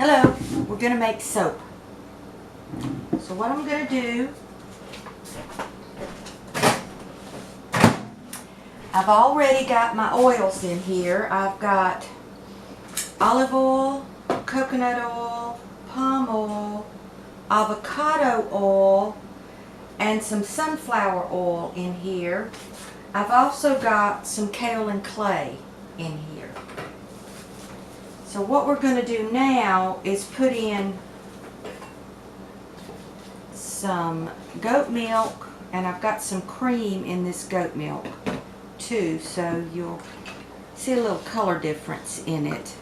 Hello, we're going to make soap. So what I'm going to do, I've already got my oils in here. I've got olive oil, coconut oil, palm oil, avocado oil, and some sunflower oil in here. I've also got some kaolin clay in here. So what we're going to do now is put in some goat milk, and I've got some cream in this goat milk too, so you'll see a little color difference in it.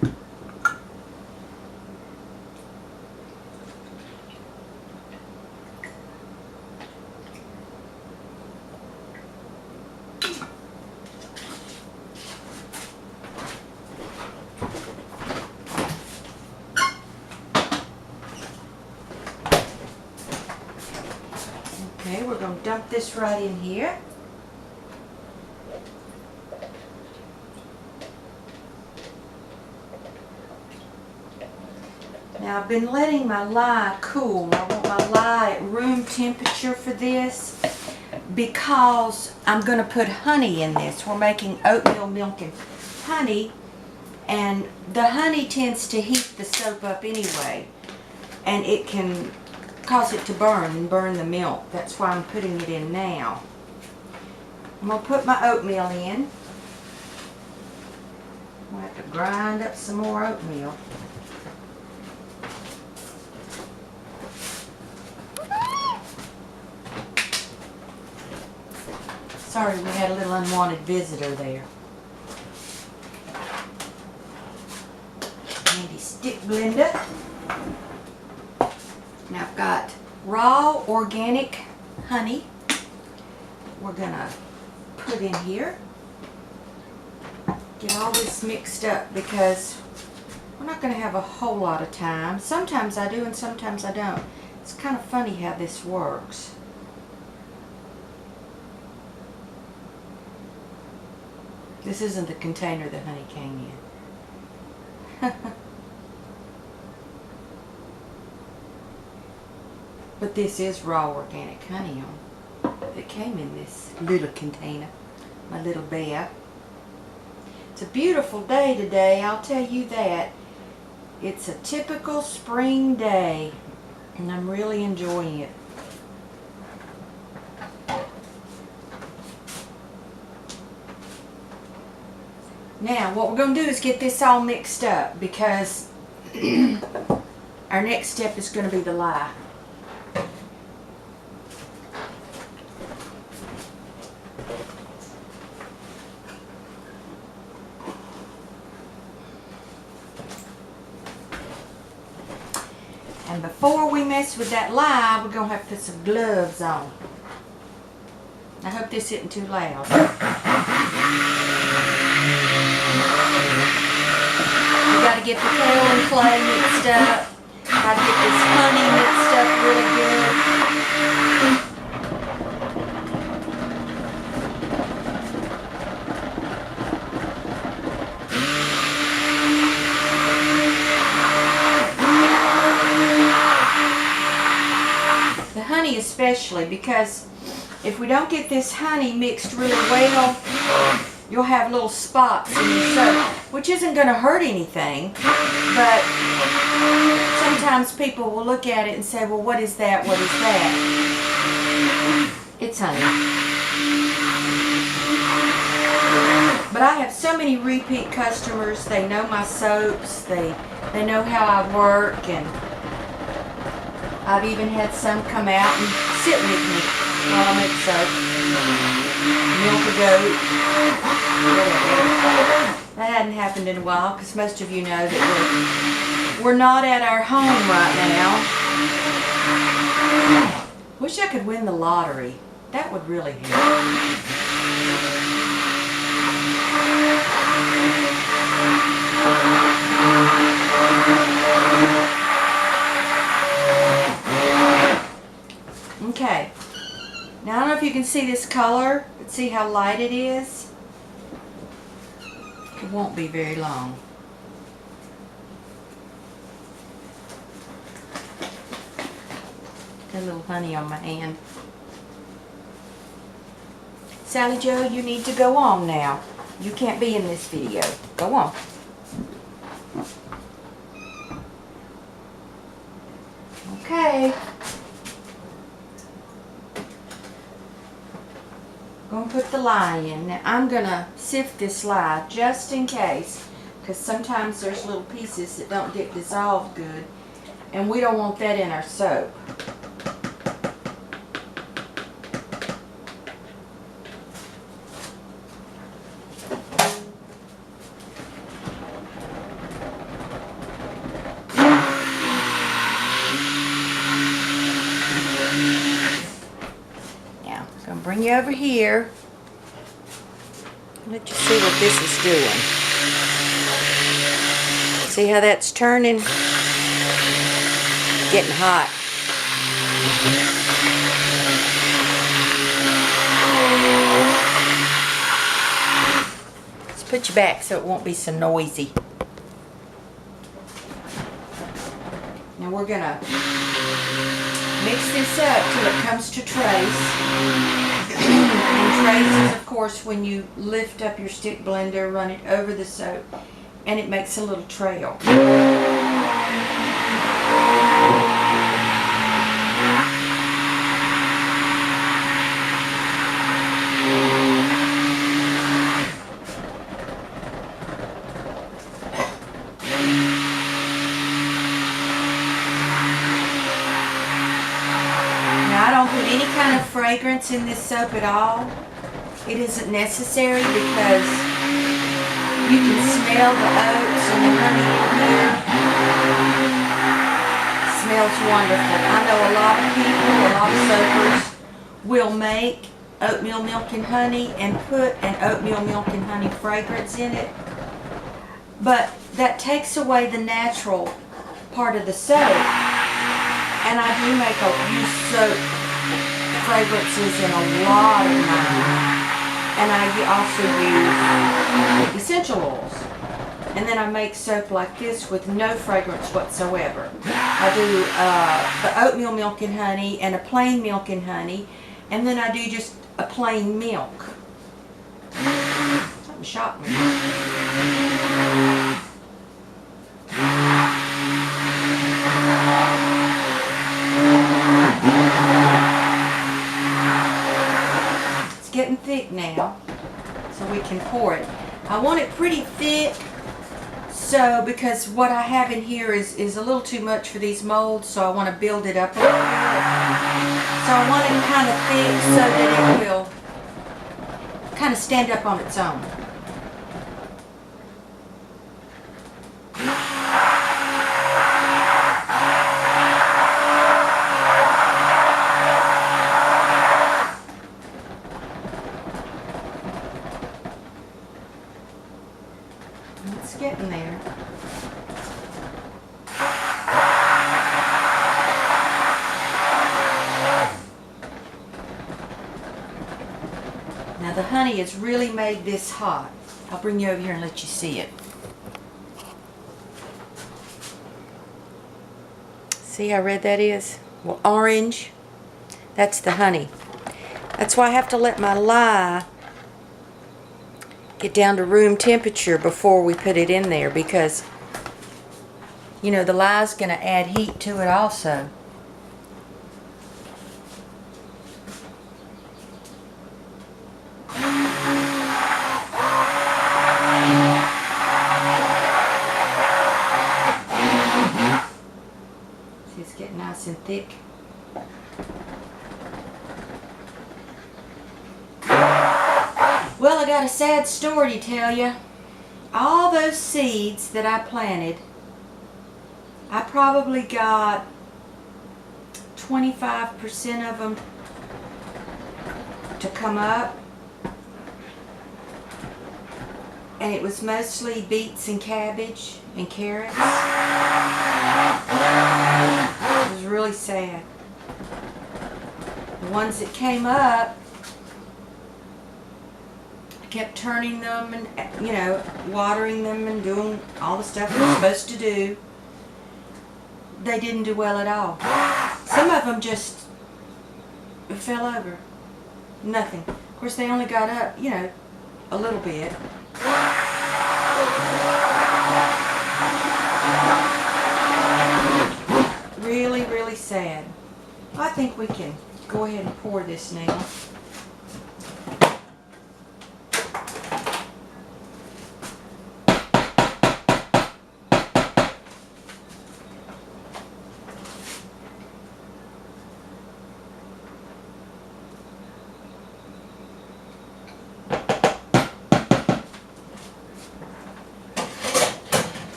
Okay, we're going to dump this right in here. Now I've been letting my lye cool. I want my lye at room temperature for this because I'm going to put honey in this. We're making oatmeal milk and honey, and the honey tends to heat the soap up anyway, and it can cause it to burn and burn the milk. That's why I'm putting it in now. I'm going to put my oatmeal in. I'm going to have to grind up some more oatmeal. Sorry, we had a little unwanted visitor there. Handy stick blender. Now I've got raw organic honey we're going to put in here. Get all this mixed up because we're not going to have a whole lot of time. Sometimes I do and sometimes I don't. It's kind of funny how this works. This isn't the container the honey came in. But this is raw organic honey that came in this little container, my little bear. It's a beautiful day today, I'll tell you that. It's a typical spring day, and I'm really enjoying it. Now, what we're going to do is get this all mixed up because our next step is going to be the lye. And before we mess with that lye, we're going to have to put some gloves on. I hope this isn't too loud. We got to get the kaolin clay mixed up. Got to get this honey mixed up really good. The honey especially, because if we don't get this honey mixed really well, you'll have little spots in your soap, which isn't going to hurt anything, but sometimes people will look at it and say, well, what is that? What is that? It's honey. But I have so many repeat customers. They know my soaps. They know how I work, and I've even had some come out and sit with me while I make soap. Milk a goat. That hadn't happened in a while because most of you know that we're not at our home right now. Wish I could win the lottery. That would really help. Okay. Now I don't know if you can see this color, but see how light it is? It won't be very long. Got a little honey on my hand. Sally Joe, you need to go on now. You can't be in this video. Go on. Okay. Gonna put the lye in. Now I'm gonna sift this lye just in case, because sometimes there's little pieces that don't get dissolved good, and we don't want that in our soap. Bring you over here. Let you see what this is doing. See how that's turning? Getting hot. Let's put you back so it won't be so noisy. Now we're gonna mix this up till it comes to trace. And trace is, of course, when you lift up your stick blender, run it over the soap, and it makes a little trail. Any kind of fragrance in this soap at all. It isn't necessary because you can smell the oats and the honey in here. It smells wonderful. I know a lot of people, a lot of soapers will make oatmeal milk and honey and put an oatmeal milk and honey fragrance in it, but that takes away the natural part of the soap. And I do make a use soap fragrances in a lot of mine, and I also use essential oils, and then I make soap like this with no fragrance whatsoever. I do the oatmeal milk and honey and a plain milk and honey, and then I do just a plain milk. Something shocked me. Getting thick now, so we can pour it. I want it pretty thick, so because what I have in here is a little too much for these molds, so I want to build it up a little bit. So I want it kind of thick so that it will kind of stand up on its own. It's getting there. Now the honey has really made this hot. I'll bring you over here and let you see it. See how red that is? Well, orange. That's the honey. That's why I have to let my lye get down to room temperature before we put it in there, because you know the lye's going to add heat to it also. See, it's getting nice and thick. Well, I got a sad story to tell you. All those seeds that I planted, I probably got 25% of them to come up. And it was mostly beets and cabbage and carrots. It was really sad. The ones that came up, kept turning them and, you know, watering them and doing all the stuff we're supposed to do. They didn't do well at all. Some of them just It fell over. Nothing. Of course, they only got up, you know, a little bit. Really, really sad. I think we can go ahead and pour this now.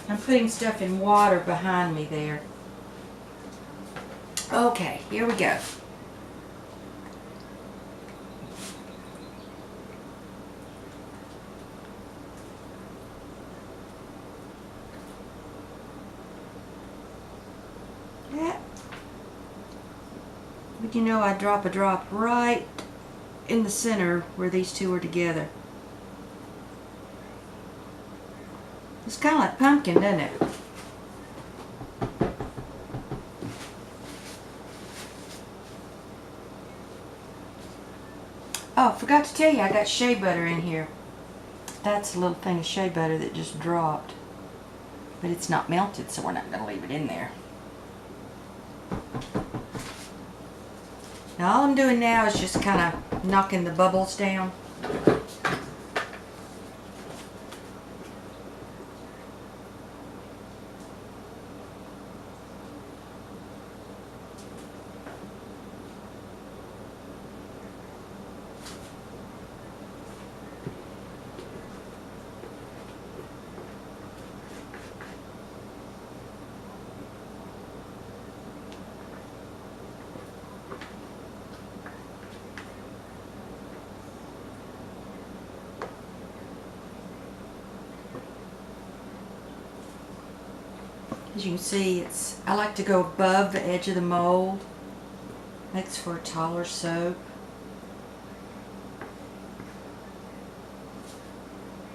I'm putting stuff in water behind me there. Okay, here we go. Yeah. But you know, I drop a drop right in the center where these two are together. It's kind of like pumpkin, doesn't it? Oh, forgot to tell you, I got shea butter in here. That's a little thing of shea butter that just dropped. But it's not melted, so we're not going to leave it in there. Now all I'm doing now is just kind of knocking the bubbles down. As you can see, I like to go above the edge of the mold. Makes for a taller soap.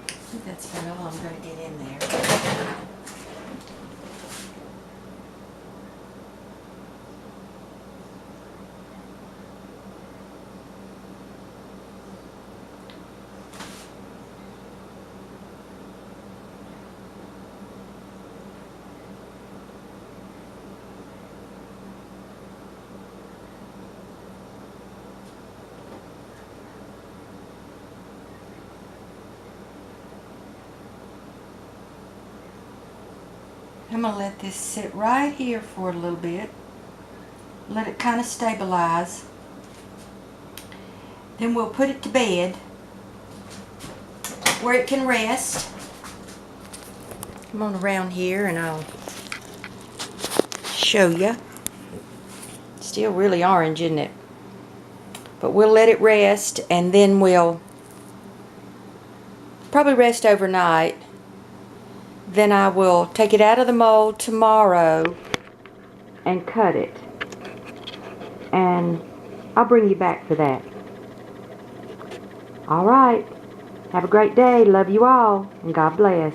I think that's about all I'm going to get in there. I'm going to let this sit right here for a little bit. Let it kind of stabilize. Then we'll put it to bed where it can rest. Come on around here and I'll show you. Still really orange, isn't it? But we'll let it rest and then we'll probably rest overnight. Then I will take it out of the mold tomorrow and cut it. And I'll bring you back for that. All right. Have a great day. Love you all. And God bless.